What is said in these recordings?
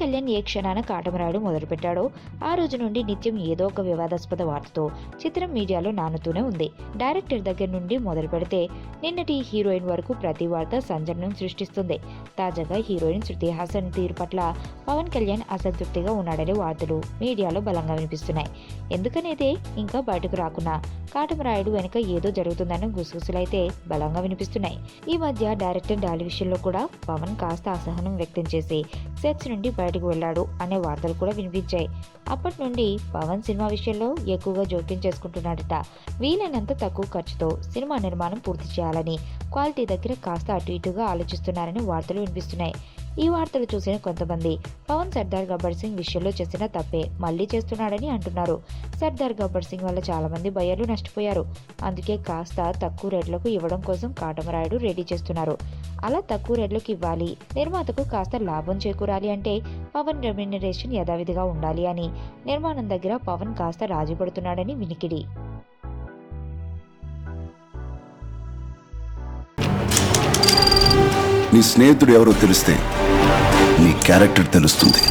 కళ్యాణ్ ఏ క్షణాన కాటమరాయుడు మొదలుపెట్టాడో ఆ రోజు నుండి నిత్యం ఏదో ఒక వివాదాస్పద వార్తతో చిత్రం మీడియాలో నానుతూనే ఉంది. డైరెక్టర్ దగ్గర నుండి మొదలు పెడితే నిన్నటి హీరోయిన్ వరకు ప్రతి వార్త సంచలనం సృష్టిస్తుంది. తాజాగా హీరోయిన్ శృతి హాసన్ తీరు పట్ల పవన్ కళ్యాణ్ అసంతృప్తిగా ఉన్నాడనే వార్తలు మీడియాలో బలంగా వినిపిస్తున్నాయి. ఎందుకనేది ఇంకా బయటకు రాకున్నా కాటమరాయుడు వెనుక ఏదో జరుగుతుందన్న గుసగుసలైతే బలంగా వినిపిస్తున్నాయి. ఈ మధ్య డైరెక్టర్ డాలీ విషయంలో కూడా పవన్ కాస్త అసహనం వ్యక్తం చేసి సెట్స్ నుండి బయటకు వెళ్లాడు అనే వార్తలు కూడా వినిపించాయి. అప్పటి నుండి పవన్ సినిమా విషయంలో ఎక్కువగా జోక్యం చేసుకుంటున్నాడట. వీలైనంత తక్కువ ఖర్చుతో సినిమా నిర్మాణం పూర్తి చేయాలని, క్వాలిటీ దగ్గర కాస్త అటు ఇటుగా ఆలోచిస్తున్నారని వార్తలు వినిపిస్తున్నాయి. ఈ వార్తలు చూసిన కొంతమంది పవన్ సర్దార్ గబ్బర్ సింగ్ విషయంలో చేసిన తప్పే మళ్లీ చేస్తున్నాడని అంటున్నారు. సర్దార్ గబ్బర్ సింగ్ వల్ల చాలా మంది బయ్యర్లు నష్టపోయారు. అందుకే కాస్త తక్కువ రేట్లకు ఇవ్వడం కోసం కాటమరాయుడు రెడీ చేస్తున్నారు. అలా తక్కువ రేట్లకు ఇవ్వాలి, నిర్మాతకు కాస్త లాభం చేకూరాలి అంటే పవన్ రెమ్యునరేషన్ యథావిధిగా ఉండాలి అని నిర్మాణం దగ్గర పవన్ కాస్త రాజీ పడుతున్నాడని వినికిడి. నీ స్నేహితుడు ఎవరో తెలిస్తే నీ క్యారెక్టర్ తెలుస్తుంది.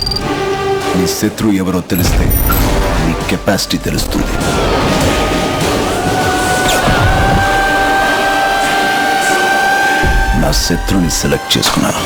నీ శత్రువు ఎవరో తెలిస్తే నీ కెపాసిటీ తెలుస్తుంది. నా శత్రువుని సెలెక్ట్ చేసుకున్నాను.